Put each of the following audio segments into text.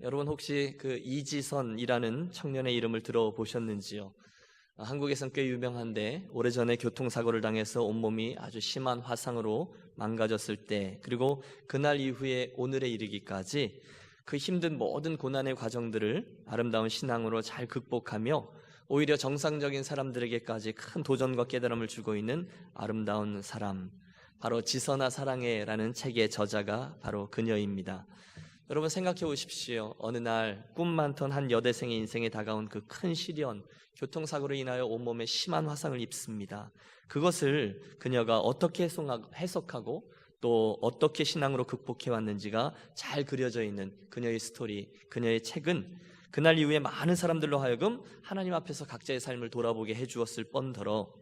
여러분 혹시 그 이지선이라는 청년의 이름을 들어보셨는지요? 한국에선 꽤 유명한데 오래전에 교통사고를 당해서 온몸이 아주 심한 화상으로 망가졌을 때, 그리고 그날 이후에 오늘에 이르기까지 그 힘든 모든 고난의 과정들을 아름다운 신앙으로 잘 극복하며 오히려 정상적인 사람들에게까지 큰 도전과 깨달음을 주고 있는 아름다운 사람, 바로 지선아 사랑해라는 책의 저자가 바로 그녀입니다. 여러분 생각해 보십시오. 어느 날 꿈 많던 한 여대생의 인생에 다가온 그 큰 시련, 교통사고로 인하여 온몸에 심한 화상을 입습니다. 그것을 그녀가 어떻게 해석하고 또 어떻게 신앙으로 극복해 왔는지가 잘 그려져 있는 그녀의 스토리, 그녀의 책은 그날 이후에 많은 사람들로 하여금 하나님 앞에서 각자의 삶을 돌아보게 해주었을 뻔더러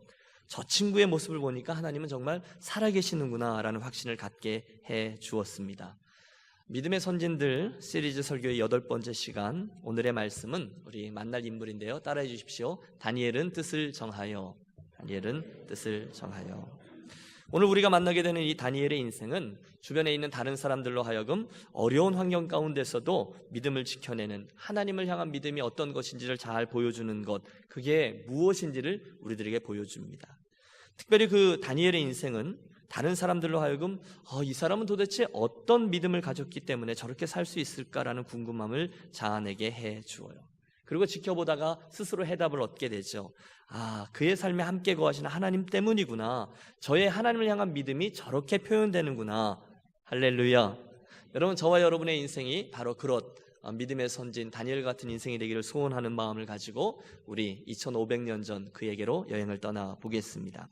저 친구의 모습을 보니까 하나님은 정말 살아계시는구나 라는 확신을 갖게 해주었습니다. 믿음의 선진들 시리즈 설교의 8번째 시간, 오늘의 말씀은 우리 만날 인물인데요, 따라해 주십시오. 다니엘은 뜻을 정하여. 다니엘은 뜻을 정하여. 오늘 우리가 만나게 되는 이 다니엘의 인생은 주변에 있는 다른 사람들로 하여금 어려운 환경 가운데서도 믿음을 지켜내는, 하나님을 향한 믿음이 어떤 것인지를 잘 보여주는 것, 그게 무엇인지를 우리들에게 보여줍니다. 특별히 그 다니엘의 인생은 다른 사람들로 하여금 이 사람은 도대체 어떤 믿음을 가졌기 때문에 저렇게 살 수 있을까라는 궁금함을 자아내게 해주어요. 그리고 지켜보다가 스스로 해답을 얻게 되죠. 그의 삶에 함께 거하시는 하나님 때문이구나. 저의 하나님을 향한 믿음이 저렇게 표현되는구나. 할렐루야. 여러분, 저와 여러분의 인생이 바로 그런 믿음의 선진 다니엘 같은 인생이 되기를 소원하는 마음을 가지고 우리 2500년 전 그에게로 여행을 떠나 보겠습니다.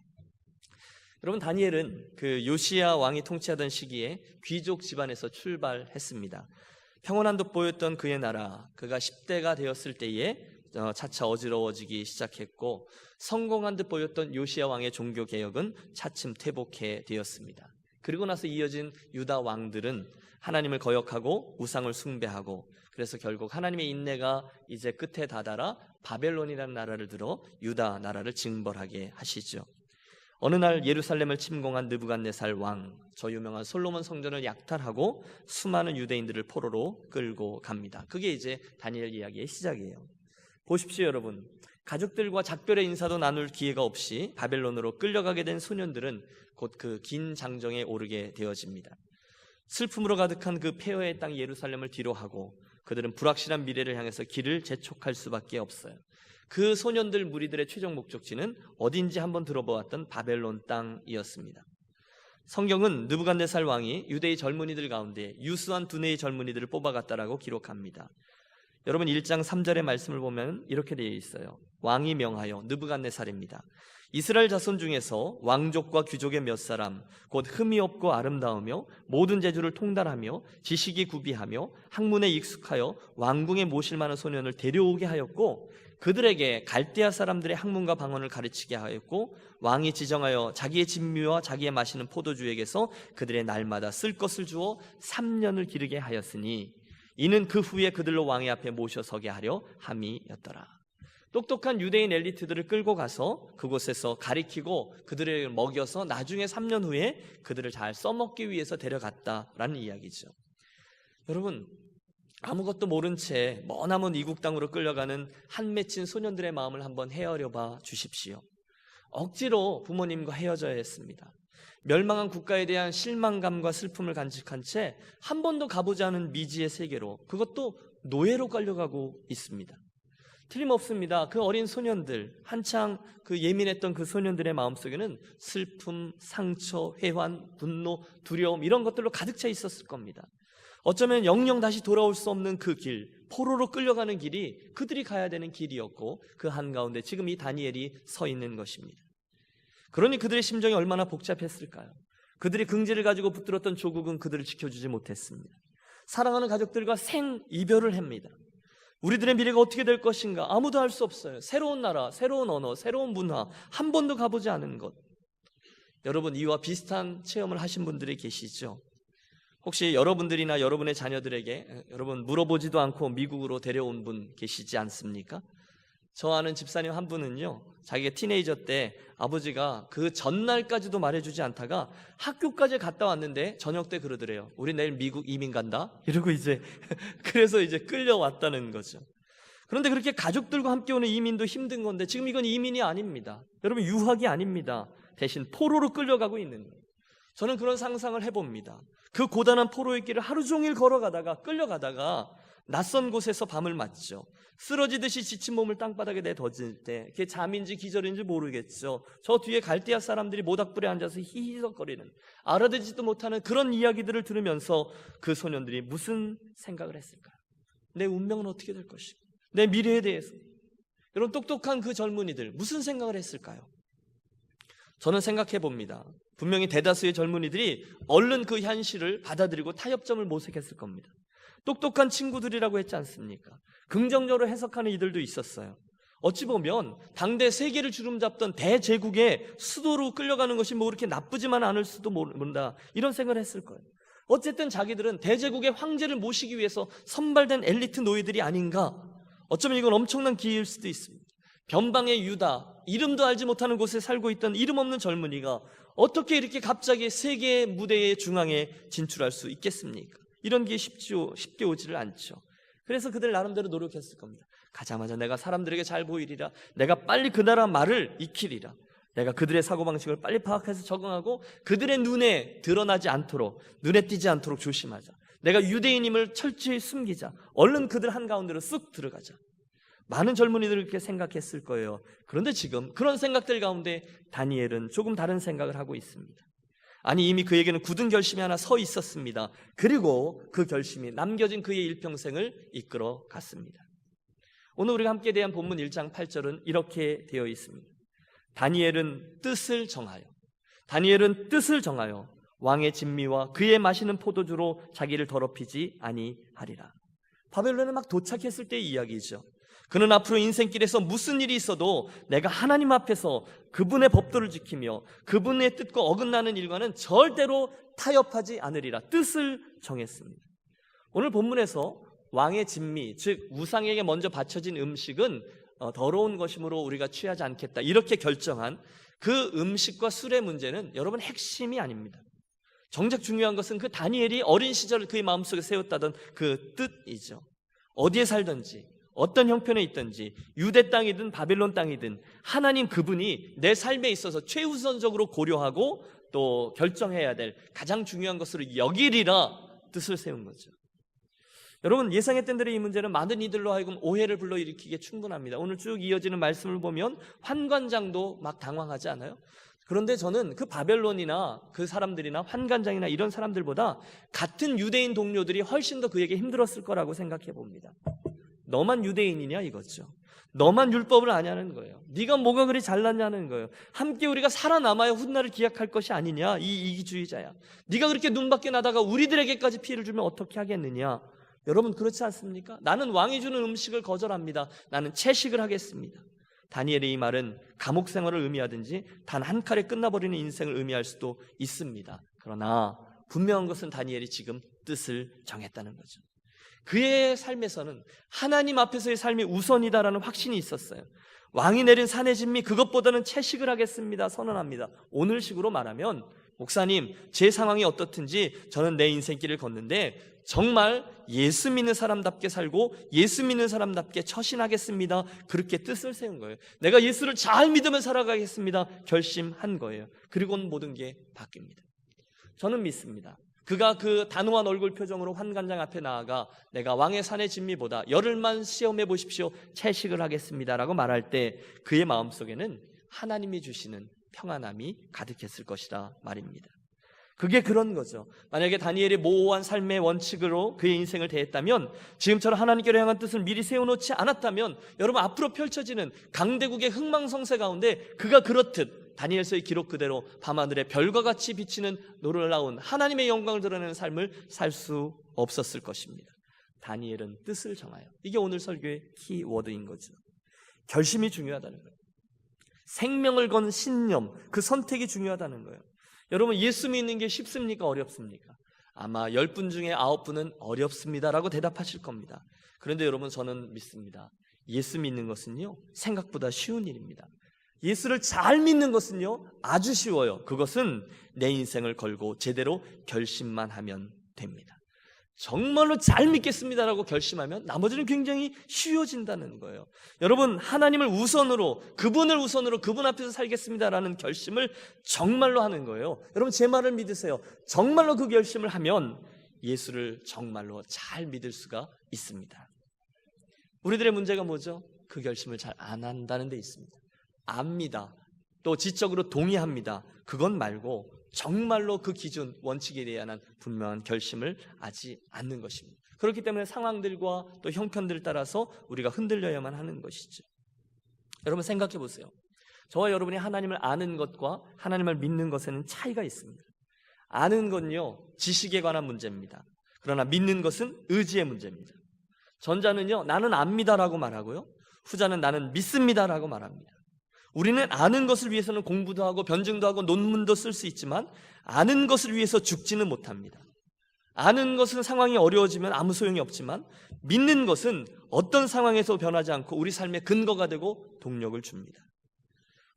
여러분, 다니엘은 그 요시야 왕이 통치하던 시기에 귀족 집안에서 출발했습니다. 평온한 듯 보였던 그의 나라, 그가 10대가 되었을 때에 차차 어지러워지기 시작했고, 성공한 듯 보였던 요시야 왕의 종교개혁은 차츰 퇴복해 되었습니다. 그리고 나서 이어진 유다 왕들은 하나님을 거역하고 우상을 숭배하고, 그래서 결국 하나님의 인내가 이제 끝에 다다라 바벨론이라는 나라를 들어 유다 나라를 징벌하게 하시죠. 어느 날 예루살렘을 침공한 느부갓네살 왕, 저 유명한 솔로몬 성전을 약탈하고 수많은 유대인들을 포로로 끌고 갑니다. 그게 이제 다니엘 이야기의 시작이에요. 보십시오, 여러분. 가족들과 작별의 인사도 나눌 기회가 없이 바벨론으로 끌려가게 된 소년들은 곧 그 긴 장정에 오르게 되어집니다. 슬픔으로 가득한 그 폐허의 땅 예루살렘을 뒤로하고 그들은 불확실한 미래를 향해서 길을 재촉할 수밖에 없어요. 그 소년들 무리들의 최종 목적지는 어딘지 한번 들어보았던 바벨론 땅이었습니다. 성경은 느부갓네살 왕이 유대의 젊은이들 가운데 유수한 두뇌의 젊은이들을 뽑아갔다라고 기록합니다. 여러분, 1장 3절의 말씀을 보면 이렇게 되어 있어요. 왕이 명하여, 느부갓네살입니다. 이스라엘 자손 중에서 왕족과 귀족의 몇 사람, 곧 흠이 없고 아름다우며 모든 재주를 통달하며 지식이 구비하며 학문에 익숙하여 왕궁에 모실 만한 소년을 데려오게 하였고, 그들에게 갈대아 사람들의 학문과 방언을 가르치게 하였고, 왕이 지정하여 자기의 진미와 자기의 마시는 포도주에게서 그들의 날마다 쓸 것을 주어 3년을 기르게 하였으니 이는 그 후에 그들로 왕의 앞에 모셔서게 하려 함이었더라. 똑똑한 유대인 엘리트들을 끌고 가서 그곳에서 가리키고 그들을 먹여서 나중에 3년 후에 그들을 잘 써먹기 위해서 데려갔다라는 이야기죠. 여러분, 아무것도 모른 채 머나먼 이국 땅으로 끌려가는 한 맺힌 소년들의 마음을 한번 헤아려 봐 주십시오. 억지로 부모님과 헤어져야 했습니다. 멸망한 국가에 대한 실망감과 슬픔을 간직한 채 한 번도 가보지 않은 미지의 세계로, 그것도 노예로 끌려가고 있습니다. 틀림없습니다. 그 어린 소년들, 한창 그 예민했던 그 소년들의 마음속에는 슬픔, 상처, 회환, 분노, 두려움, 이런 것들로 가득 차 있었을 겁니다. 어쩌면 영영 다시 돌아올 수 없는 그 길, 포로로 끌려가는 길이 그들이 가야 되는 길이었고, 그 한가운데 지금 이 다니엘이 서 있는 것입니다. 그러니 그들의 심정이 얼마나 복잡했을까요? 그들이 긍지를 가지고 붙들었던 조국은 그들을 지켜주지 못했습니다. 사랑하는 가족들과 생이별을 합니다. 우리들의 미래가 어떻게 될 것인가 아무도 알 수 없어요. 새로운 나라, 새로운 언어, 새로운 문화, 한 번도 가보지 않은 것. 여러분, 이와 비슷한 체험을 하신 분들이 계시죠? 혹시 여러분들이나 여러분의 자녀들에게 여러분 물어보지도 않고 미국으로 데려온 분 계시지 않습니까? 저 아는 집사님 한 분은요, 자기가 티네이저 때 아버지가 그 전날까지도 말해주지 않다가 학교까지 갔다 왔는데 저녁 때 그러더래요. 우리 내일 미국 이민 간다? 이러고 이제 그래서 이제 끌려왔다는 거죠. 그런데 그렇게 가족들과 함께 오는 이민도 힘든 건데 지금 이건 이민이 아닙니다. 여러분, 유학이 아닙니다. 대신 포로로 끌려가고 있는 거예요. 저는 그런 상상을 해봅니다. 그 고단한 포로의 길을 하루 종일 걸어가다가 끌려가다가 낯선 곳에서 밤을 맞죠. 쓰러지듯이 지친 몸을 땅바닥에 내던질 때 그게 잠인지 기절인지 모르겠죠. 저 뒤에 갈대아 사람들이 모닥불에 앉아서 히히덕거리는, 알아듣지도 못하는 그런 이야기들을 들으면서 그 소년들이 무슨 생각을 했을까요? 내 운명은 어떻게 될 것이고, 내 미래에 대해서. 여러분, 똑똑한 그 젊은이들 무슨 생각을 했을까요? 저는 생각해 봅니다. 분명히 대다수의 젊은이들이 얼른 그 현실을 받아들이고 타협점을 모색했을 겁니다. 똑똑한 친구들이라고 했지 않습니까? 긍정적으로 해석하는 이들도 있었어요. 어찌 보면 당대 세계를 주름잡던 대제국의 수도로 끌려가는 것이 뭐 그렇게 나쁘지만 않을 수도 모른다, 이런 생각을 했을 거예요. 어쨌든 자기들은 대제국의 황제를 모시기 위해서 선발된 엘리트 노예들이 아닌가. 어쩌면 이건 엄청난 기회일 수도 있습니다. 변방의 유다, 이름도 알지 못하는 곳에 살고 있던 이름 없는 젊은이가 어떻게 이렇게 갑자기 세계의 무대의 중앙에 진출할 수 있겠습니까? 이런 게 쉽게 오지를 않죠. 그래서 그들 나름대로 노력했을 겁니다. 가자마자 내가 사람들에게 잘 보이리라, 내가 빨리 그 나라 말을 익히리라, 내가 그들의 사고방식을 빨리 파악해서 적응하고 그들의 눈에 드러나지 않도록, 눈에 띄지 않도록 조심하자, 내가 유대인임을 철저히 숨기자, 얼른 그들 한가운데로 쑥 들어가자. 많은 젊은이들이 그렇게 생각했을 거예요. 그런데 지금 그런 생각들 가운데 다니엘은 조금 다른 생각을 하고 있습니다. 아니, 이미 그에게는 굳은 결심이 하나 서 있었습니다. 그리고 그 결심이 남겨진 그의 일평생을 이끌어 갔습니다. 오늘 우리가 함께 대한 본문 1장 8절은 이렇게 되어 있습니다. 다니엘은 뜻을 정하여 왕의 진미와 그의 마시는 포도주로 자기를 더럽히지 아니하리라. 바벨론에 막 도착했을 때의 이야기죠. 그는 앞으로 인생길에서 무슨 일이 있어도 내가 하나님 앞에서 그분의 법도를 지키며 그분의 뜻과 어긋나는 일과는 절대로 타협하지 않으리라. 뜻을 정했습니다. 오늘 본문에서 왕의 진미, 즉 우상에게 먼저 바쳐진 음식은 더러운 것이므로 우리가 취하지 않겠다, 이렇게 결정한 그 음식과 술의 문제는 여러분 핵심이 아닙니다. 정작 중요한 것은 그 다니엘이 어린 시절 그의 마음속에 세웠다던 그 뜻이죠. 어디에 살든지, 어떤 형편에 있든지, 유대 땅이든 바벨론 땅이든 하나님 그분이 내 삶에 있어서 최우선적으로 고려하고 또 결정해야 될 가장 중요한 것으로 여기리라 뜻을 세운 거죠. 여러분, 예상했던 대로 이 문제는 많은 이들로 하여금 오해를 불러일으키기에 충분합니다. 오늘 쭉 이어지는 말씀을 보면 환관장도 막 당황하지 않아요? 그런데 저는 그 바벨론이나 그 사람들이나 환관장이나 이런 사람들보다 같은 유대인 동료들이 훨씬 더 그에게 힘들었을 거라고 생각해 봅니다. 너만 유대인이냐 이거죠. 너만 율법을 아냐는 거예요. 네가 뭐가 그리 잘났냐는 거예요. 함께 우리가 살아남아야 훗날을 기약할 것이 아니냐, 이 이기주의자야. 네가 그렇게 눈밖에 나다가 우리들에게까지 피해를 주면 어떻게 하겠느냐. 여러분, 그렇지 않습니까? 나는 왕이 주는 음식을 거절합니다. 나는 채식을 하겠습니다. 다니엘의 이 말은 감옥 생활을 의미하든지 단 한 칼에 끝나버리는 인생을 의미할 수도 있습니다. 그러나 분명한 것은 다니엘이 지금 뜻을 정했다는 거죠. 그의 삶에서는 하나님 앞에서의 삶이 우선이다라는 확신이 있었어요. 왕이 내린 산의 진미, 그것보다는 채식을 하겠습니다, 선언합니다. 오늘식으로 말하면, 목사님, 제 상황이 어떻든지 저는 내 인생길을 걷는데 정말 예수 믿는 사람답게 살고 예수 믿는 사람답게 처신하겠습니다. 그렇게 뜻을 세운 거예요. 내가 예수를 잘 믿으며 살아가겠습니다, 결심한 거예요. 그리고는 모든 게 바뀝니다. 저는 믿습니다. 그가 그 단호한 얼굴 표정으로 환관장 앞에 나아가 내가 왕의 산의 진미보다 열흘만 시험해 보십시오, 채식을 하겠습니다 라고 말할 때 그의 마음속에는 하나님이 주시는 평안함이 가득했을 것이라 말입니다. 그게 그런 거죠. 만약에 다니엘이 모호한 삶의 원칙으로 그의 인생을 대했다면, 지금처럼 하나님께로 향한 뜻을 미리 세워놓지 않았다면, 여러분 앞으로 펼쳐지는 강대국의 흥망성쇠 가운데 그가 그렇듯 다니엘서의 기록 그대로 밤하늘에 별과 같이 비치는 놀라운 하나님의 영광을 드러내는 삶을 살 수 없었을 것입니다. 다니엘은 뜻을 정하여, 이게 오늘 설교의 키워드인 거죠. 결심이 중요하다는 거예요. 생명을 건 신념, 그 선택이 중요하다는 거예요. 여러분, 예수 믿는 게 쉽습니까? 어렵습니까? 아마 10분 중에 9분은 어렵습니다라고 대답하실 겁니다. 그런데 여러분, 저는 믿습니다. 예수 믿는 것은요, 생각보다 쉬운 일입니다. 예수를 잘 믿는 것은요, 아주 쉬워요. 그것은 내 인생을 걸고 제대로 결심만 하면 됩니다. 정말로 잘 믿겠습니다라고 결심하면 나머지는 굉장히 쉬워진다는 거예요. 여러분, 하나님을 우선으로, 그분을 우선으로, 그분 앞에서 살겠습니다라는 결심을 정말로 하는 거예요. 여러분, 제 말을 믿으세요. 정말로 그 결심을 하면 예수를 정말로 잘 믿을 수가 있습니다. 우리들의 문제가 뭐죠? 그 결심을 잘 안 한다는 데 있습니다. 압니다. 또 지적으로 동의합니다. 그건 말고 정말로 그 기준, 원칙에 대한 분명한 결심을 하지 않는 것입니다. 그렇기 때문에 상황들과 또 형편들을 따라서 우리가 흔들려야만 하는 것이죠. 여러분 생각해 보세요. 저와 여러분이 하나님을 아는 것과 하나님을 믿는 것에는 차이가 있습니다. 아는 건요, 지식에 관한 문제입니다. 그러나 믿는 것은 의지의 문제입니다. 전자는요, 나는 압니다라고 말하고요, 후자는 나는 믿습니다라고 말합니다. 우리는 아는 것을 위해서는 공부도 하고 변증도 하고 논문도 쓸 수 있지만 아는 것을 위해서 죽지는 못합니다. 아는 것은 상황이 어려워지면 아무 소용이 없지만 믿는 것은 어떤 상황에서 변하지 않고 우리 삶의 근거가 되고 동력을 줍니다.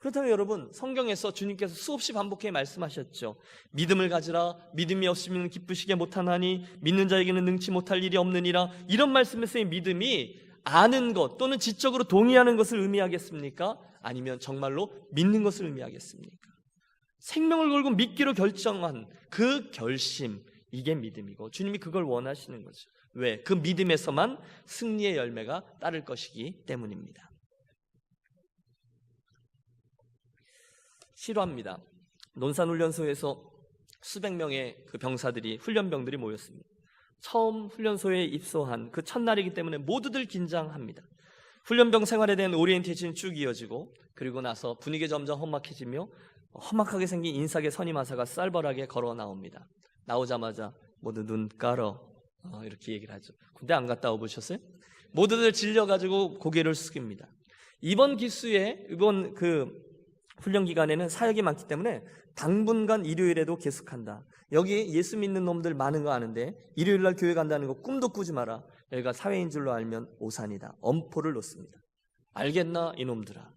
그렇다면 여러분, 성경에서 주님께서 수없이 반복해 말씀하셨죠. 믿음을 가지라. 믿음이 없으면 기쁘시게 못하나니 믿는 자에게는 능치 못할 일이 없느니라. 이런 말씀에서의 믿음이 아는 것 또는 지적으로 동의하는 것을 의미하겠습니까? 아니면 정말로 믿는 것을 의미하겠습니까? 생명을 걸고 믿기로 결정한 그 결심, 이게 믿음이고 주님이 그걸 원하시는 거죠. 왜? 그 믿음에서만 승리의 열매가 따를 것이기 때문입니다. 실화입니다. 논산훈련소에서 수백 명의 그 병사들이, 훈련병들이 모였습니다. 처음 훈련소에 입소한 그 첫날이기 때문에 모두들 긴장합니다. 훈련병 생활에 대한 오리엔테이션이 쭉 이어지고, 그리고 나서 분위기가 점점 험악해지며 험악하게 생긴 인사계 선임하사가 쌀벌하게 걸어 나옵니다. 나오자마자 모두 눈 깔어, 이렇게 얘기를 하죠. 군대 안 갔다 와보셨어요? 모두들 질려가지고 고개를 숙입니다. 이번 기수에, 이번 그 훈련 기간에는 사역이 많기 때문에 당분간 일요일에도 계속한다. 여기 예수 믿는 놈들 많은 거 아는데 일요일날 교회 간다는 거 꿈도 꾸지 마라. 여기가 사회인 줄로 알면 오산이다. 엄포를 놓습니다. 알겠나 이놈들아.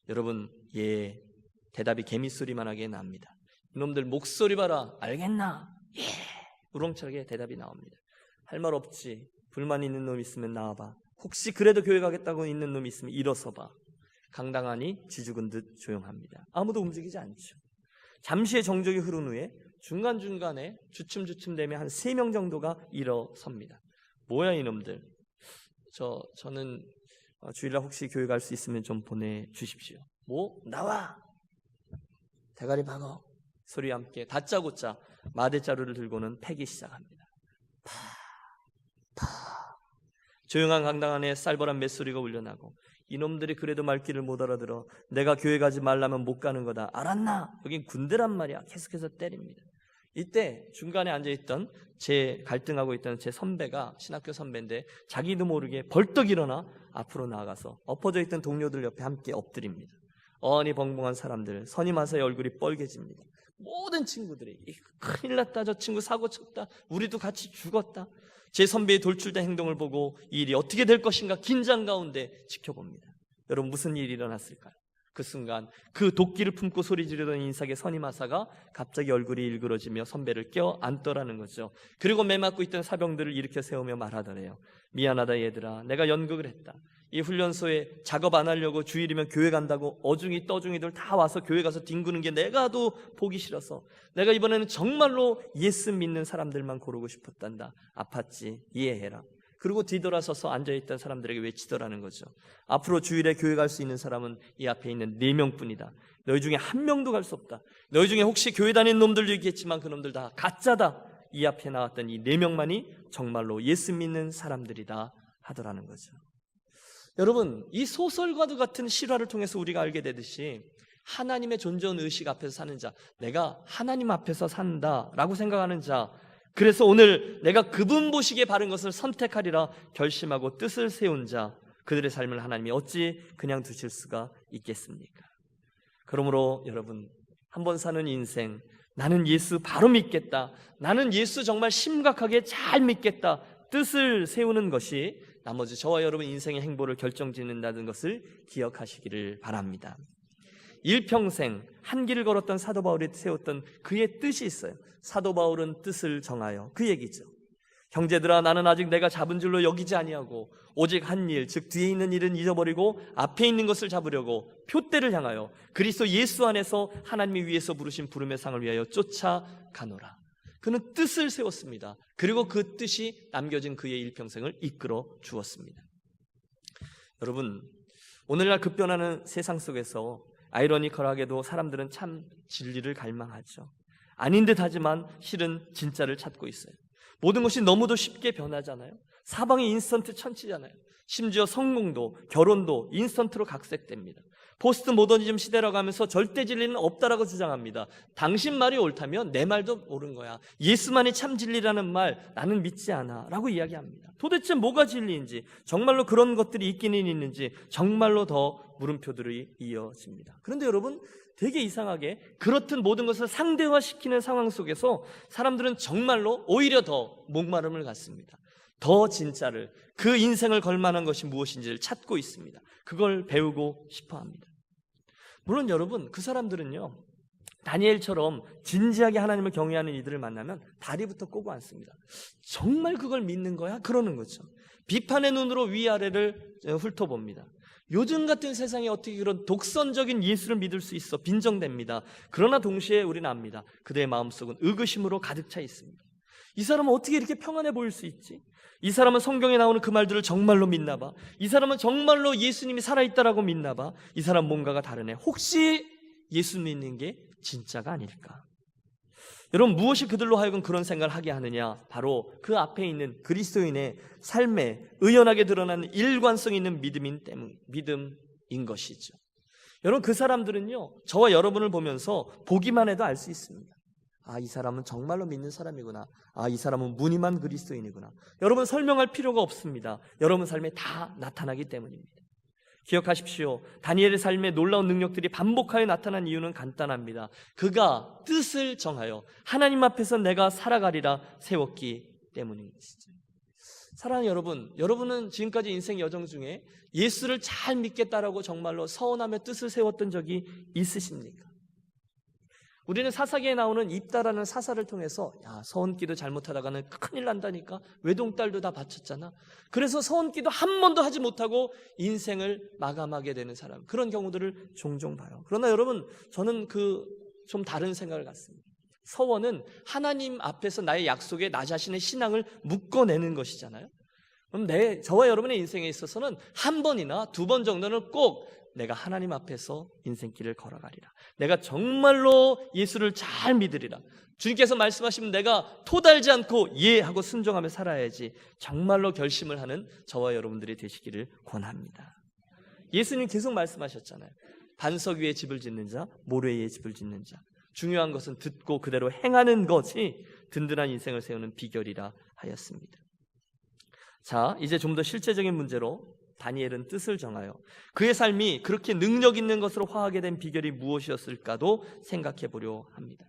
여러분, 예, 대답이 개미소리만하게 납니다. 이놈들 목소리 봐라. 알겠나? 예, 우렁차게 대답이 나옵니다. 할 말 없지. 불만 있는 놈 있으면 나와봐. 혹시 그래도 교회 가겠다고 있는 놈 있으면 일어서 봐. 강당하니 쥐죽은 듯 조용합니다. 아무도 움직이지 않죠. 잠시의 정적이 흐른 후에 중간중간에 주춤주춤대며 한 3명 정도가 일어섭니다. 뭐야 이놈들. 저는 주일날 혹시 교회 갈 수 있으면 좀 보내주십시오. 뭐? 나와! 대가리 박어! 소리와 함께 다짜고짜 마대자루를 들고는 패기 시작합니다. 파! 조용한 강당 안에 쌀벌한 맷소리가 울려나고, 이놈들이 그래도 말귀를 못 알아들어 내가 교회 가지 말라면 못 가는 거다. 알았나? 여긴 군대란 말이야. 계속해서 때립니다. 이때 중간에 앉아있던, 갈등하고 있던 제 선배가, 신학교 선배인데 자기도 모르게 벌떡 일어나 앞으로 나아가서 엎어져 있던 동료들 옆에 함께 엎드립니다. 어안이 벙벙한 사람들, 선임하사의 얼굴이 뻘개집니다. 모든 친구들이 큰일 났다, 저 친구 사고 쳤다, 우리도 같이 죽었다. 제 선배의 돌출된 행동을 보고 이 일이 어떻게 될 것인가 긴장 가운데 지켜봅니다. 여러분, 무슨 일이 일어났을까요? 그 순간 그 도끼를 품고 소리 지르던 인사계 선임하사가 갑자기 얼굴이 일그러지며 선배를 껴안더라는 거죠. 그리고 매맞고 있던 사병들을 일으켜 세우며 말하더래요. 미안하다 얘들아, 내가 연극을 했다. 이 훈련소에 작업 안 하려고 주일이면 교회 간다고 어중이 떠중이들 다 와서 교회 가서 뒹구는 게 내가도 보기 싫어서 내가 이번에는 정말로 예수 믿는 사람들만 고르고 싶었단다. 아팠지, 이해해라. 그리고 뒤돌아서서 앉아있던 사람들에게 외치더라는 거죠. 앞으로 주일에 교회 갈 수 있는 사람은 이 앞에 있는 4명뿐이다. 너희 중에 1명도 갈 수 없다. 너희 중에 혹시 교회 다니는 놈들도 있겠지만 그 놈들 다 가짜다. 이 앞에 나왔던 이 4명만이 정말로 예수 믿는 사람들이다 하더라는 거죠. 여러분, 이 소설과도 같은 실화를 통해서 우리가 알게 되듯이 하나님의 존재원 의식 앞에서 사는 자, 내가 하나님 앞에서 산다라고 생각하는 자, 그래서 오늘 내가 그분 보시기에 바른 것을 선택하리라 결심하고 뜻을 세운 자, 그들의 삶을 하나님이 어찌 그냥 두실 수가 있겠습니까? 그러므로 여러분, 한번 사는 인생, 나는 예수 바로 믿겠다, 나는 예수 정말 심각하게 잘 믿겠다, 뜻을 세우는 것이 나머지 저와 여러분 인생의 행보를 결정짓는다는 것을 기억하시기를 바랍니다. 일평생 한 길을 걸었던 사도 바울이 세웠던 그의 뜻이 있어요. 사도 바울은 뜻을 정하여 그 얘기죠. 형제들아, 나는 아직 내가 잡은 줄로 여기지 아니하고 오직 한 일, 즉 뒤에 있는 일은 잊어버리고 앞에 있는 것을 잡으려고 표대를 향하여 그리스도 예수 안에서 하나님이 위에서 부르신 부름의 상을 위하여 쫓아가노라. 그는 뜻을 세웠습니다. 그리고 그 뜻이 남겨진 그의 일평생을 이끌어 주었습니다. 여러분, 오늘날 급변하는 세상 속에서 아이러니컬하게도 사람들은 참 진리를 갈망하죠. 아닌 듯 하지만 실은 진짜를 찾고 있어요. 모든 것이 너무도 쉽게 변하잖아요. 사방이 인스턴트 천치잖아요. 심지어 성공도 결혼도 인스턴트로 각색됩니다. 포스트 모더니즘 시대라고 하면서 절대 진리는 없다라고 주장합니다. 당신 말이 옳다면 내 말도 옳은 거야. 예수만이 참 진리라는 말 나는 믿지 않아 라고 이야기합니다. 도대체 뭐가 진리인지, 정말로 그런 것들이 있기는 있는지 정말로 더 물음표들이 이어집니다. 그런데 여러분, 되게 이상하게 그렇듯 모든 것을 상대화시키는 상황 속에서 사람들은 정말로 오히려 더 목마름을 갖습니다. 더 진짜를, 그 인생을 걸만한 것이 무엇인지를 찾고 있습니다. 그걸 배우고 싶어 합니다. 물론 여러분, 그 사람들은요, 다니엘처럼 진지하게 하나님을 경외하는 이들을 만나면 다리부터 꼬고 앉습니다. 정말 그걸 믿는 거야? 그러는 거죠. 비판의 눈으로 위아래를 훑어봅니다. 요즘 같은 세상에 어떻게 그런 독선적인 예수를 믿을 수 있어? 빈정됩니다. 그러나 동시에 우리는 압니다. 그들의 마음속은 의구심으로 가득 차 있습니다. 이 사람은 어떻게 이렇게 평안해 보일 수 있지? 이 사람은 성경에 나오는 그 말들을 정말로 믿나 봐. 이 사람은 정말로 예수님이 살아있다라고 믿나 봐. 이 사람 뭔가가 다르네. 혹시 예수 믿는 게 진짜가 아닐까? 여러분, 무엇이 그들로 하여금 그런 생각을 하게 하느냐? 바로 그 앞에 있는 그리스도인의 삶에 의연하게 드러나는 일관성 있는 믿음인 것이죠. 여러분, 그 사람들은요, 저와 여러분을 보면서 보기만 해도 알 수 있습니다. 아, 이 사람은 정말로 믿는 사람이구나. 아, 이 사람은 무늬만 그리스도인이구나. 여러분, 설명할 필요가 없습니다. 여러분 삶에 다 나타나기 때문입니다. 기억하십시오. 다니엘의 삶에 놀라운 능력들이 반복하여 나타난 이유는 간단합니다. 그가 뜻을 정하여 하나님 앞에서 내가 살아가리라 세웠기 때문인 것이죠. 사랑하는 여러분, 여러분은 지금까지 인생 여정 중에 예수를 잘 믿겠다라고 정말로 서원하며 뜻을 세웠던 적이 있으십니까? 우리는 사사기에 나오는 입다라는 사사를 통해서 서원기도 잘못하다가는 큰일 난다니까, 외동딸도 다 바쳤잖아. 그래서 서원기도 한 번도 하지 못하고 인생을 마감하게 되는 사람, 그런 경우들을 종종 봐요. 그러나 여러분, 저는 좀 다른 생각을 갖습니다. 서원은 하나님 앞에서 나의 약속에 나 자신의 신앙을 묶어내는 것이잖아요. 그럼 저와 여러분의 인생에 있어서는 한 번이나 두 번 정도는 꼭 내가 하나님 앞에서 인생길을 걸어가리라. 내가 정말로 예수를 잘 믿으리라. 주님께서 말씀하시면 내가 토달지 않고 예 하고 순종하며 살아야지 정말로 결심을 하는 저와 여러분들이 되시기를 권합니다. 예수님 계속 말씀하셨잖아요. 반석 위에 집을 짓는 자, 모래 위에 집을 짓는 자. 중요한 것은 듣고 그대로 행하는 것이 든든한 인생을 세우는 비결이라 하였습니다. 자, 이제 좀 더 실제적인 문제로 다니엘은 뜻을 정하여 그의 삶이 그렇게 능력 있는 것으로 화하게 된 비결이 무엇이었을까도 생각해 보려 합니다.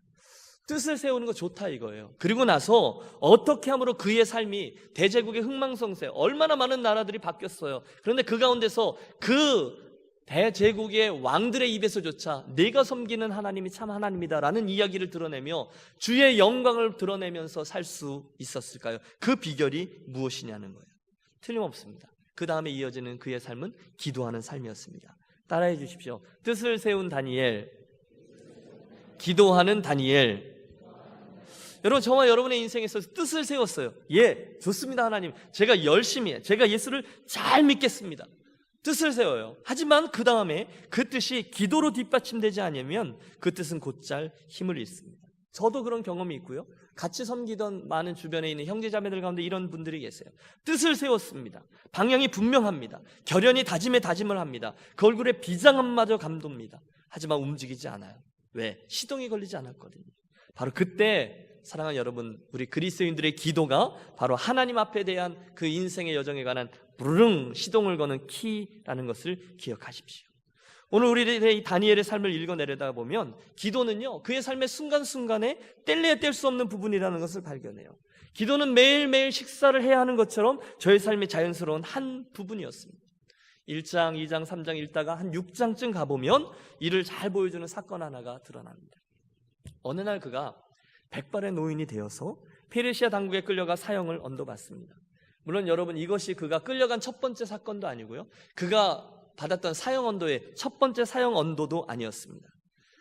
뜻을 세우는 거 좋다 이거예요. 그리고 나서 어떻게 함으로 그의 삶이 대제국의 흥망성쇠, 얼마나 많은 나라들이 바뀌었어요. 그런데 그 가운데서 그 대제국의 왕들의 입에서조차 내가 섬기는 하나님이 참 하나님이다라는 이야기를 드러내며 주의 영광을 드러내면서 살 수 있었을까요? 그 비결이 무엇이냐는 거예요. 틀림없습니다. 그 다음에 이어지는 그의 삶은 기도하는 삶이었습니다. 따라해 주십시오. 뜻을 세운 다니엘, 기도하는 다니엘. 여러분, 저와 여러분의 인생에서 뜻을 세웠어요. 예, 좋습니다 하나님. 제가 열심히 해. 제가 예수를 잘 믿겠습니다. 뜻을 세워요. 하지만 그 다음에 그 뜻이 기도로 뒷받침되지 않으면 그 뜻은 곧잘 힘을 잃습니다. 저도 그런 경험이 있고요. 같이 섬기던 많은 주변에 있는 형제자매들 가운데 이런 분들이 계세요. 뜻을 세웠습니다. 방향이 분명합니다. 결연히 다짐에 다짐을 합니다. 그 얼굴에 비장함마저 감돕니다. 하지만 움직이지 않아요. 왜? 시동이 걸리지 않았거든요. 바로 그때 사랑하는 여러분, 우리 그리스도인들의 기도가 바로 하나님 앞에 대한 그 인생의 여정에 관한 부르릉 시동을 거는 키라는 것을 기억하십시오. 오늘 우리의 이 다니엘의 삶을 읽어내려다 보면 기도는요, 그의 삶의 순간순간에 뗄래야 뗄 수 없는 부분이라는 것을 발견해요. 기도는 매일매일 식사를 해야 하는 것처럼 저의 삶의 자연스러운 한 부분이었습니다. 1장, 2장, 3장 읽다가 한 6장쯤 가보면 이를 잘 보여주는 사건 하나가 드러납니다. 어느 날 그가 백발의 노인이 되어서 페르시아 당국에 끌려가 사형을 언도받습니다. 물론 여러분, 이것이 그가 끌려간 첫 번째 사건도 아니고요, 그가 받았던 사형 언도의 첫 번째 사형 언도도 아니었습니다.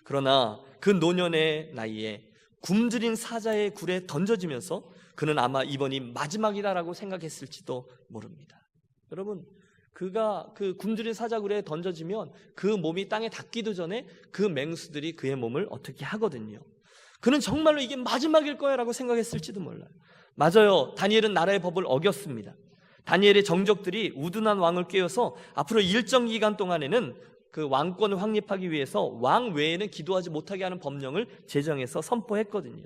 그러나 그 노년의 나이에 굶주린 사자의 굴에 던져지면서 그는 아마 이번이 마지막이다라고 생각했을지도 모릅니다. 여러분, 그가 그 굶주린 사자굴에 던져지면 그 몸이 땅에 닿기도 전에 그 맹수들이 그의 몸을 어떻게 하거든요. 그는 정말로 이게 마지막일 거야 라고 생각했을지도 몰라요. 맞아요. 다니엘은 나라의 법을 어겼습니다. 다니엘의 정적들이 우둔한 왕을 꾀어서 앞으로 일정 기간 동안에는 그 왕권을 확립하기 위해서 왕 외에는 기도하지 못하게 하는 법령을 제정해서 선포했거든요.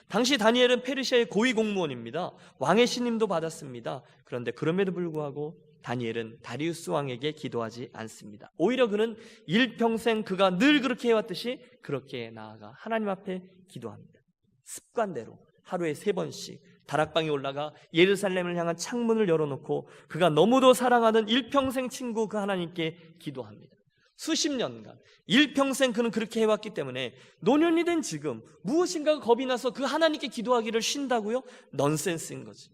당시 다니엘은 페르시아의 고위 공무원입니다. 왕의 신임도 받았습니다. 그런데 그럼에도 불구하고 다니엘은 다리우스 왕에게 기도하지 않습니다. 오히려 그는 일평생 그가 늘 그렇게 해왔듯이 그렇게 나아가 하나님 앞에 기도합니다. 습관대로 하루에 3번씩 다락방에 올라가 예루살렘을 향한 창문을 열어놓고 그가 너무도 사랑하는 일평생 친구 그 하나님께 기도합니다. 수십 년간 일평생 그는 그렇게 해왔기 때문에 노년이 된 지금 무엇인가 겁이 나서 그 하나님께 기도하기를 쉰다고요? 넌센스인 거지.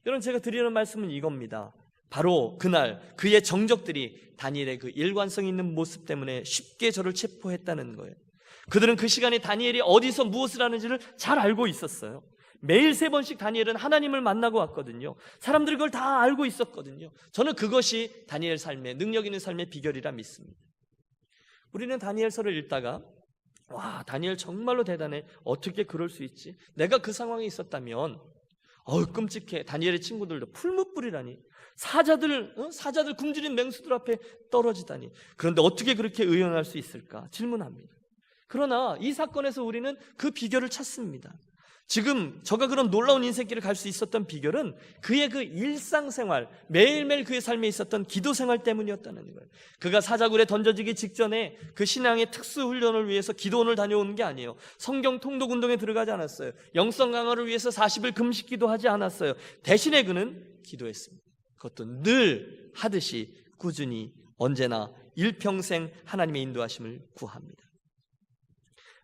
여러분, 제가 드리는 말씀은 이겁니다. 바로 그날 그의 정적들이 다니엘의 그 일관성 있는 모습 때문에 쉽게 저를 체포했다는 거예요. 그들은 그 시간에 다니엘이 어디서 무엇을 하는지를 잘 알고 있었어요. 매일 3번씩 다니엘은 하나님을 만나고 왔거든요. 사람들이 그걸 다 알고 있었거든요. 저는 그것이 다니엘 삶의, 능력 있는 삶의 비결이라 믿습니다. 우리는 다니엘서를 읽다가 와, 다니엘 정말로 대단해. 어떻게 그럴 수 있지? 내가 그 상황에 있었다면 끔찍해. 다니엘의 친구들도 풀무불이라니. 사자들 굶주린 맹수들 앞에 떨어지다니. 그런데 어떻게 그렇게 의연할 수 있을까? 질문합니다. 그러나 이 사건에서 우리는 그 비결을 찾습니다. 지금 저가 그런 놀라운 인생길을 갈 수 있었던 비결은 그의 그 일상생활, 매일매일 그의 삶에 있었던 기도생활 때문이었다는 거예요. 그가 사자굴에 던져지기 직전에 그 신앙의 특수훈련을 위해서 기도원을 다녀오는 게 아니에요. 성경 통독 운동에 들어가지 않았어요. 영성 강화를 위해서 40일 금식 기도하지 않았어요. 대신에 그는 기도했습니다. 그것도 늘 하듯이 꾸준히 언제나 일평생 하나님의 인도하심을 구합니다.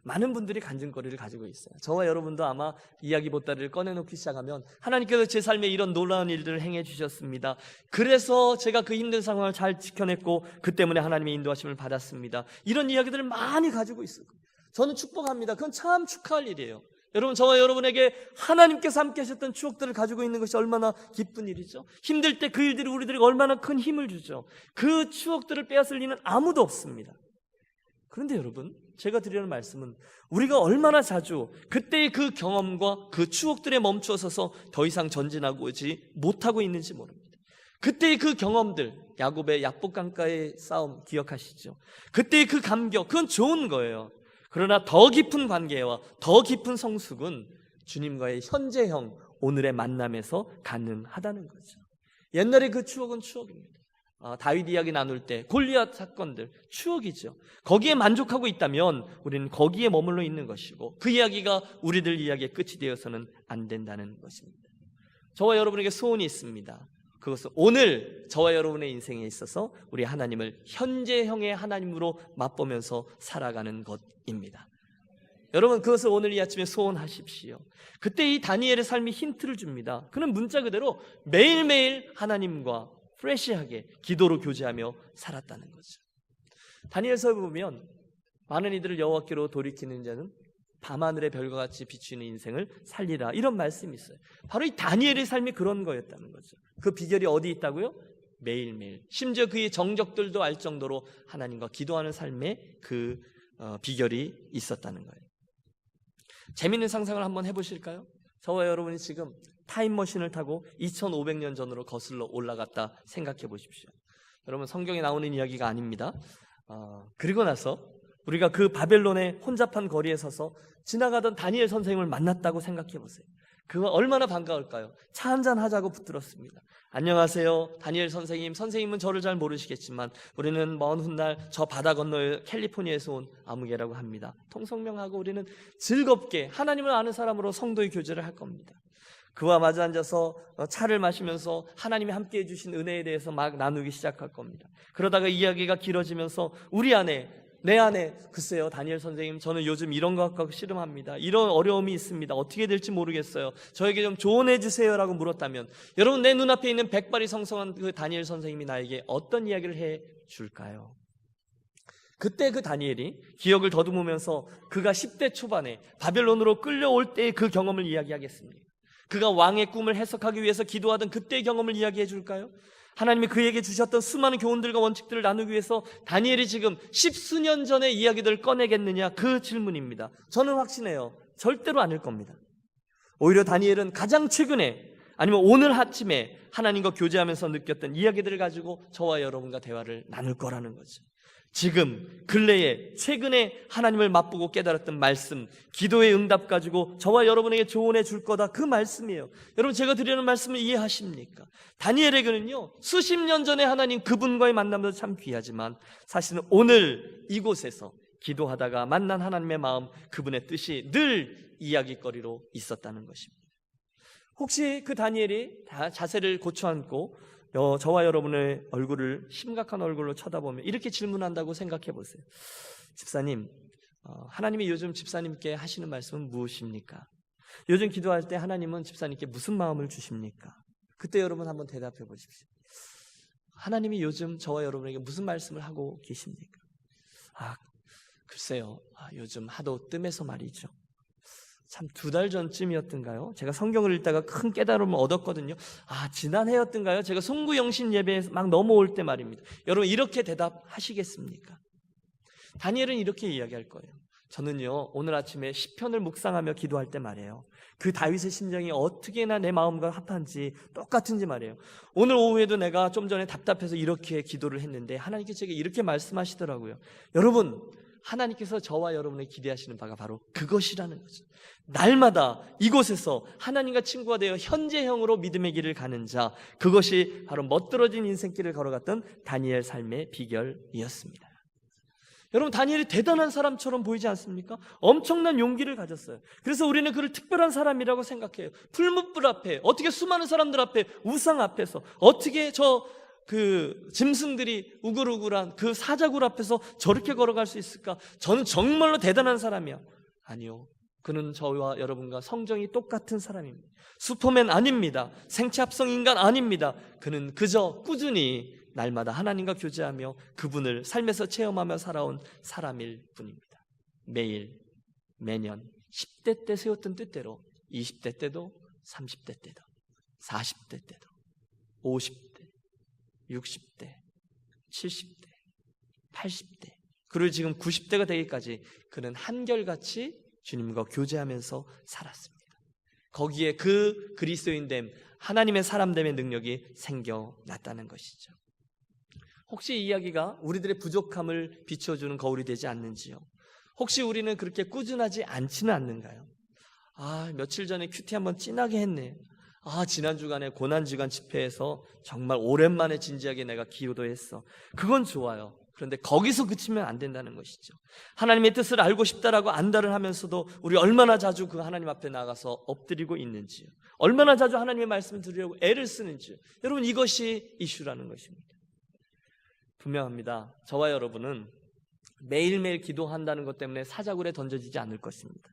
많은 분들이 간증거리를 가지고 있어요. 저와 여러분도 아마 이야기 보따리를 꺼내놓기 시작하면 하나님께서 제 삶에 이런 놀라운 일들을 행해 주셨습니다. 그래서 제가 그 힘든 상황을 잘 지켜냈고 그 때문에 하나님의 인도하심을 받았습니다. 이런 이야기들을 많이 가지고 있어요. 저는 축복합니다. 그건 참 축하할 일이에요. 여러분, 저와 여러분에게 하나님께서 함께 하셨던 추억들을 가지고 있는 것이 얼마나 기쁜 일이죠. 힘들 때 그 일들이 우리들에게 얼마나 큰 힘을 주죠. 그 추억들을 빼앗을 리는 아무도 없습니다. 그런데 여러분, 제가 드리는 말씀은 우리가 얼마나 자주 그때의 그 경험과 그 추억들에 멈춰서서 더 이상 전진하지 못하고 있는지 모릅니다. 그때의 그 경험들, 야곱의 약복강가의 싸움 기억하시죠? 그때의 그 감격, 그건 좋은 거예요. 그러나 더 깊은 관계와 더 깊은 성숙은 주님과의 현재형, 오늘의 만남에서 가능하다는 거죠. 옛날의 그 추억은 추억입니다. 다윗 이야기 나눌 때 골리앗 사건들 추억이죠. 거기에 만족하고 있다면 우리는 거기에 머물러 있는 것이고 그 이야기가 우리들 이야기의 끝이 되어서는 안 된다는 것입니다. 저와 여러분에게 소원이 있습니다. 그것은 오늘 저와 여러분의 인생에 있어서 우리 하나님을 현재형의 하나님으로 맛보면서 살아가는 것입니다. 여러분, 그것을 오늘 이 아침에 소원하십시오. 그때 이 다니엘의 삶이 힌트를 줍니다. 그는 문자 그대로 매일매일 하나님과 프레시하게 기도로 교제하며 살았다는 거죠. 다니엘서에 보면 많은 이들을 여호와께로 돌이키는 자는 밤하늘의 별과 같이 비추는 인생을 살리라, 이런 말씀이 있어요. 바로 이 다니엘의 삶이 그런 거였다는 거죠. 그 비결이 어디 있다고요? 매일매일, 심지어 그의 정적들도 알 정도로 하나님과 기도하는 삶에 그 비결이 있었다는 거예요. 재밌는 상상을 한번 해보실까요? 저와 여러분이 지금 타임머신을 타고 2500년 전으로 거슬러 올라갔다 생각해 보십시오. 여러분, 성경에 나오는 이야기가 아닙니다. 그리고 나서 우리가 그 바벨론의 혼잡한 거리에 서서 지나가던 다니엘 선생님을 만났다고 생각해 보세요. 그거 얼마나 반가울까요? 차 한잔 하자고 붙들었습니다. 안녕하세요, 다니엘 선생님. 선생님은 저를 잘 모르시겠지만 우리는 먼 훗날 저 바다 건너 캘리포니아에서 온 아무개라고 합니다. 통성명하고 우리는 즐겁게 하나님을 아는 사람으로 성도의 교제를 할 겁니다. 그와 마주 앉아서 차를 마시면서 하나님이 함께 해주신 은혜에 대해서 막 나누기 시작할 겁니다. 그러다가 이야기가 길어지면서 내 안에 글쎄요, 다니엘 선생님, 저는 요즘 이런 것 갖고 씨름합니다. 이런 어려움이 있습니다. 어떻게 될지 모르겠어요. 저에게 좀 조언해 주세요라고 물었다면, 여러분, 내 눈앞에 있는 백발이 성성한 그 다니엘 선생님이 나에게 어떤 이야기를 해 줄까요? 그때 그 다니엘이 기억을 더듬으면서 그가 10대 초반에 바벨론으로 끌려올 때의 그 경험을 이야기하겠습니다. 그가 왕의 꿈을 해석하기 위해서 기도하던 그때의 경험을 이야기해 줄까요? 하나님이 그에게 주셨던 수많은 교훈들과 원칙들을 나누기 위해서 다니엘이 지금 10수년 전의 이야기들을 꺼내겠느냐, 그 질문입니다. 저는 확신해요. 절대로 아닐 겁니다. 오히려 다니엘은 가장 최근에, 아니면 오늘 아침에 하나님과 교제하면서 느꼈던 이야기들을 가지고 저와 여러분과 대화를 나눌 거라는 거죠. 지금 근래에 최근에 하나님을 맛보고 깨달았던 말씀, 기도의 응답 가지고 저와 여러분에게 조언해 줄 거다, 그 말씀이에요. 여러분, 제가 드리는 말씀을 이해하십니까? 다니엘에게는요, 수십 년 전에 하나님 그분과의 만남도 참 귀하지만 사실은 오늘 이곳에서 기도하다가 만난 하나님의 마음, 그분의 뜻이 늘 이야기거리로 있었다는 것입니다. 혹시 그 다니엘이 다 자세를 고쳐 앉고 저와 여러분의 얼굴을 심각한 얼굴로 쳐다보면 이렇게 질문한다고 생각해 보세요. 집사님, 하나님이 요즘 집사님께 하시는 말씀은 무엇입니까? 요즘 기도할 때 하나님은 집사님께 무슨 마음을 주십니까? 그때 여러분 한번 대답해 보십시오. 하나님이 요즘 저와 여러분에게 무슨 말씀을 하고 계십니까? 글쎄요, 요즘 하도 뜸해서 말이죠. 참 2달 전쯤이었던가요? 제가 성경을 읽다가 큰 깨달음을 얻었거든요. 지난해였던가요? 제가 송구영신 예배에서 막 넘어올 때 말입니다. 여러분, 이렇게 대답하시겠습니까? 다니엘은 이렇게 이야기할 거예요. 저는요, 오늘 아침에 시편을 묵상하며 기도할 때 말이에요, 그 다윗의 심정이 어떻게나 내 마음과 합한지, 똑같은지 말이에요. 오늘 오후에도 내가 좀 전에 답답해서 이렇게 기도를 했는데 하나님께서 제게 이렇게 말씀하시더라고요. 여러분, 하나님께서 저와 여러분을 기대하시는 바가 바로 그것이라는 거죠. 날마다 이곳에서 하나님과 친구가 되어 현재형으로 믿음의 길을 가는 자, 그것이 바로 멋들어진 인생길을 걸어갔던 다니엘 삶의 비결이었습니다. 여러분, 다니엘이 대단한 사람처럼 보이지 않습니까? 엄청난 용기를 가졌어요. 그래서 우리는 그를 특별한 사람이라고 생각해요. 풀무불 앞에, 어떻게 수많은 사람들 앞에, 우상 앞에서 어떻게 짐승들이 우글우글한 그 사자굴 앞에서 저렇게 걸어갈 수 있을까? 저는 정말로 대단한 사람이야. 아니요, 그는 저와 여러분과 성정이 똑같은 사람입니다. 슈퍼맨 아닙니다. 생체 합성 인간 아닙니다. 그는 그저 꾸준히 날마다 하나님과 교제하며 그분을 삶에서 체험하며 살아온 사람일 뿐입니다. 매일, 매년 10대 때 세웠던 뜻대로 20대 때도, 30대 때도, 40대 때도, 50대, 60대, 70대, 80대, 그리고 지금 90대가 되기까지 그는 한결같이 주님과 교제하면서 살았습니다. 거기에 그 그리스도인됨, 하나님의 사람됨의 능력이 생겨났다는 것이죠. 혹시 이 이야기가 우리들의 부족함을 비춰주는 거울이 되지 않는지요? 혹시 우리는 그렇게 꾸준하지 않지는 않는가요? 며칠 전에 큐티 한번 진하게 했네. 지난 주간에 고난주간 집회에서 정말 오랜만에 진지하게 내가 기도했어. 그건 좋아요. 그런데 거기서 그치면 안 된다는 것이죠. 하나님의 뜻을 알고 싶다라고 안달을 하면서도 우리 얼마나 자주 그 하나님 앞에 나가서 엎드리고 있는지요. 얼마나 자주 하나님의 말씀을 들으려고 애를 쓰는지요. 여러분, 이것이 이슈라는 것입니다. 분명합니다. 저와 여러분은 매일매일 기도한다는 것 때문에 사자굴에 던져지지 않을 것입니다.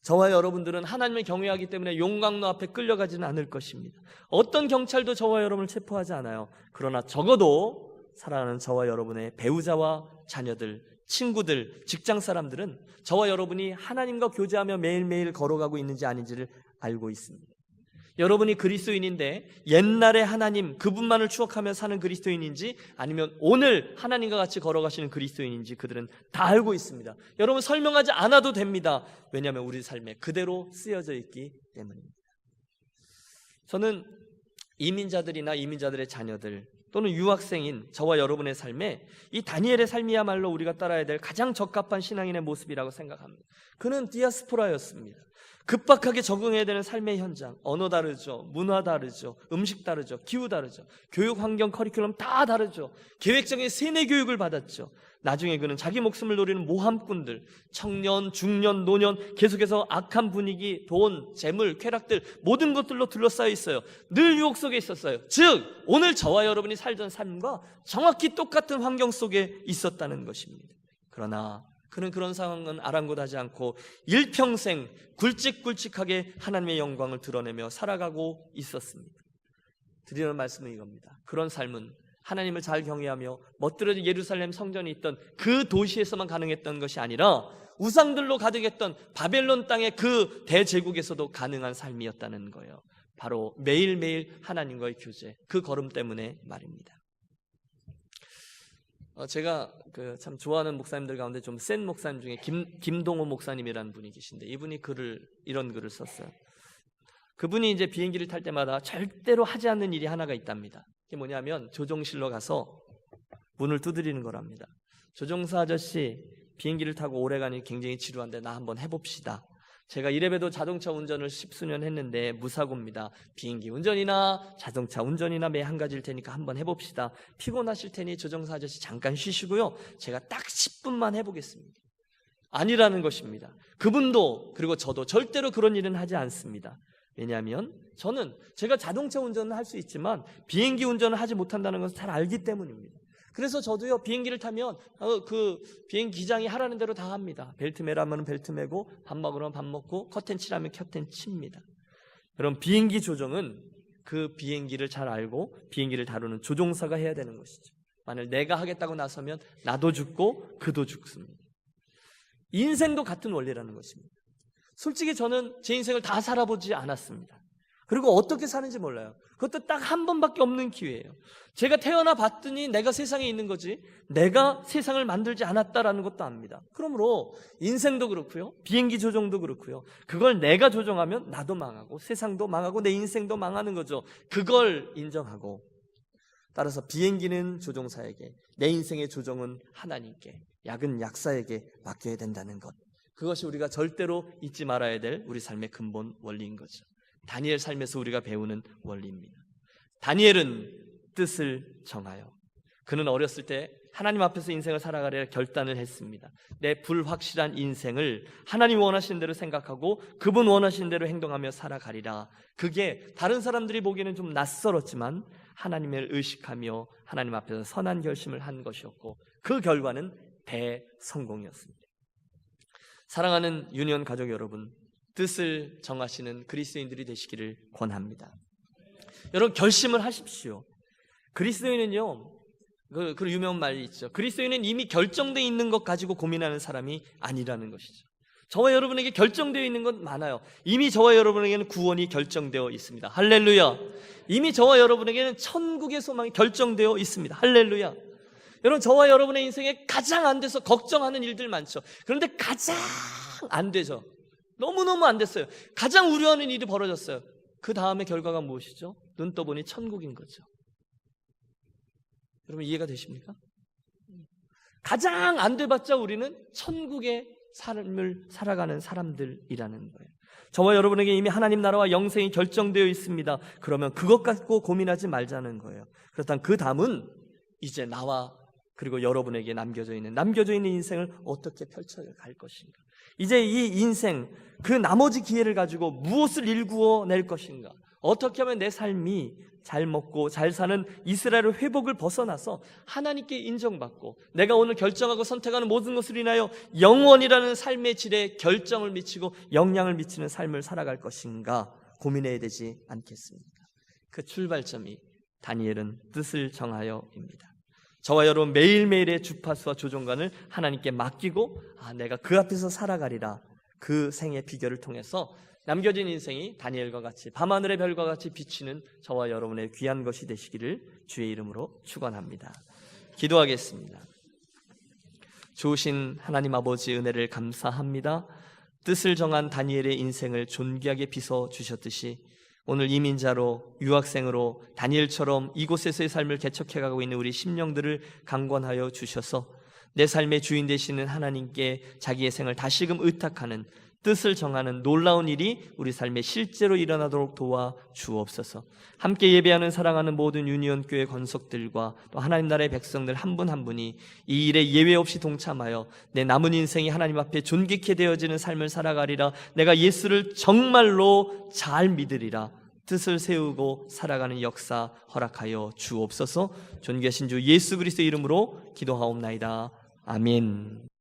저와 여러분들은 하나님을 경외하기 때문에 용광로 앞에 끌려가지는 않을 것입니다. 어떤 경찰도 저와 여러분을 체포하지 않아요. 그러나 적어도 사랑하는 저와 여러분의 배우자와 자녀들, 친구들, 직장 사람들은 저와 여러분이 하나님과 교제하며 매일매일 걸어가고 있는지 아닌지를 알고 있습니다. 여러분이 그리스도인인데 옛날의 하나님 그분만을 추억하며 사는 그리스도인인지 아니면 오늘 하나님과 같이 걸어가시는 그리스도인인지 그들은 다 알고 있습니다. 여러분, 설명하지 않아도 됩니다. 왜냐하면 우리 삶에 그대로 쓰여져 있기 때문입니다. 저는 이민자들이나 이민자들의 자녀들 또는 유학생인 저와 여러분의 삶에 이 다니엘의 삶이야말로 우리가 따라야 될 가장 적합한 신앙인의 모습이라고 생각합니다. 그는 디아스포라였습니다. 급박하게 적응해야 되는 삶의 현장, 언어 다르죠, 문화 다르죠, 음식 다르죠, 기후 다르죠, 교육 환경 커리큘럼 다 다르죠. 계획적인 세뇌 교육을 받았죠. 나중에 그는 자기 목숨을 노리는 모함꾼들, 청년, 중년, 노년, 계속해서 악한 분위기, 돈, 재물, 쾌락들 모든 것들로 둘러싸여 있어요. 늘 유혹 속에 있었어요. 즉 오늘 저와 여러분이 살던 삶과 정확히 똑같은 환경 속에 있었다는 것입니다. 그러나 그는 그런 상황은 아랑곳하지 않고 일평생 굵직굵직하게 하나님의 영광을 드러내며 살아가고 있었습니다. 드리는 말씀은 이겁니다. 그런 삶은 하나님을 잘 경외하며 멋들어진 예루살렘 성전이 있던 그 도시에서만 가능했던 것이 아니라 우상들로 가득했던 바벨론 땅의 그 대제국에서도 가능한 삶이었다는 거예요. 바로 매일매일 하나님과의 교제, 그 걸음 때문에 말입니다. 제가 참 좋아하는 목사님들 가운데 좀 센 목사님 중에 김동호 목사님이라는 분이 계신데, 이분이 이런 글을 썼어요. 그분이 이제 비행기를 탈 때마다 절대로 하지 않는 일이 하나가 있답니다. 그게 뭐냐면 조종실로 가서 문을 두드리는 거랍니다. 조종사 아저씨, 비행기를 타고 오래 가니 굉장히 지루한데 나 한번 해봅시다. 제가 이래봬도 자동차 운전을 10수년 했는데 무사고입니다. 비행기 운전이나 자동차 운전이나 매 한 가지일 테니까 한번 해봅시다. 피곤하실 테니 조종사 아저씨 잠깐 쉬시고요, 제가 딱 10분만 해보겠습니다. 아니라는 것입니다. 그분도 그리고 저도 절대로 그런 일은 하지 않습니다. 왜냐하면 제가 자동차 운전은 할 수 있지만 비행기 운전을 하지 못한다는 것을 잘 알기 때문입니다. 그래서 저도요, 비행기를 타면 그 비행기 기장이 하라는 대로 다 합니다. 벨트 매라면 벨트 매고, 밥 먹으면 밥 먹고, 커튼 치라면 커튼 칩니다. 여러분, 비행기 조종은 그 비행기를 잘 알고 비행기를 다루는 조종사가 해야 되는 것이죠. 만일 내가 하겠다고 나서면 나도 죽고 그도 죽습니다. 인생도 같은 원리라는 것입니다. 솔직히 저는 제 인생을 다 살아보지 않았습니다. 그리고 어떻게 사는지 몰라요. 그것도 딱 한 번밖에 없는 기회예요. 제가 태어나 봤더니 내가 세상에 있는 거지 내가 세상을 만들지 않았다라는 것도 압니다. 그러므로 인생도 그렇고요, 비행기 조종도 그렇고요, 그걸 내가 조종하면 나도 망하고 세상도 망하고 내 인생도 망하는 거죠. 그걸 인정하고, 따라서 비행기는 조종사에게, 내 인생의 조종은 하나님께, 약은 약사에게 맡겨야 된다는 것, 그것이 우리가 절대로 잊지 말아야 될 우리 삶의 근본 원리인 거죠. 다니엘 삶에서 우리가 배우는 원리입니다. 다니엘은 뜻을 정하여, 그는 어렸을 때 하나님 앞에서 인생을 살아가려 결단을 했습니다. 내 불확실한 인생을 하나님 원하시는 대로 생각하고 그분 원하시는 대로 행동하며 살아가리라. 그게 다른 사람들이 보기에는 좀 낯설었지만 하나님을 의식하며 하나님 앞에서 선한 결심을 한 것이었고, 그 결과는 대성공이었습니다. 사랑하는 유년 가족 여러분, 뜻을 정하시는 그리스도인들이 되시기를 권합니다. 여러분, 결심을 하십시오. 그리스도인은요, 그 유명한 말이 있죠. 그리스도인은 이미 결정되어 있는 것 가지고 고민하는 사람이 아니라는 것이죠. 저와 여러분에게 결정되어 있는 건 많아요. 이미 저와 여러분에게는 구원이 결정되어 있습니다. 할렐루야. 이미 저와 여러분에게는 천국의 소망이 결정되어 있습니다. 할렐루야. 여러분, 저와 여러분의 인생에 가장 안 돼서 걱정하는 일들 많죠. 그런데 가장 안 되죠. 너무너무 안 됐어요. 가장 우려하는 일이 벌어졌어요. 그 다음에 결과가 무엇이죠? 눈 떠보니 천국인 거죠. 여러분, 이해가 되십니까? 가장 안 돼봤자 우리는 천국의 삶을 살아가는 사람들이라는 거예요. 저와 여러분에게 이미 하나님 나라와 영생이 결정되어 있습니다. 그러면 그것 갖고 고민하지 말자는 거예요. 그렇다면 그 다음은 이제 나와 그리고 여러분에게 남겨져 있는 인생을 어떻게 펼쳐갈 것인가, 이제 이 인생 그 나머지 기회를 가지고 무엇을 일구어 낼 것인가, 어떻게 하면 내 삶이 잘 먹고 잘 사는 이스라엘의 회복을 벗어나서 하나님께 인정받고 내가 오늘 결정하고 선택하는 모든 것을 인하여 영원이라는 삶의 질에 결정을 미치고 영향을 미치는 삶을 살아갈 것인가 고민해야 되지 않겠습니까? 그 출발점이 다니엘은 뜻을 정하여입니다. 저와 여러분 매일매일의 주파수와 조종관을 하나님께 맡기고 내가 그 앞에서 살아가리라, 그 생의 비결을 통해서 남겨진 인생이 다니엘과 같이 밤하늘의 별과 같이 비치는 저와 여러분의 귀한 것이 되시기를 주의 이름으로 축원합니다. 기도하겠습니다. 좋으신 하나님 아버지 은혜를 감사합니다. 뜻을 정한 다니엘의 인생을 존귀하게 빚어주셨듯이 오늘 이민자로 유학생으로 다니엘처럼 이곳에서의 삶을 개척해가고 있는 우리 심령들을 강권하여 주셔서 내 삶의 주인 되시는 하나님께 자기의 생을 다시금 의탁하는 뜻을 정하는 놀라운 일이 우리 삶에 실제로 일어나도록 도와 주옵소서. 함께 예배하는 사랑하는 모든 유니온 교회 권속들과 또 하나님 나라의 백성들 한 분 한 분이 이 일에 예외 없이 동참하여 내 남은 인생이 하나님 앞에 존귀케 되어지는 삶을 살아가리라. 내가 예수를 정말로 잘 믿으리라. 뜻을 세우고 살아가는 역사 허락하여 주옵소서. 존귀하신 주 예수 그리스도의 이름으로 기도하옵나이다. 아멘.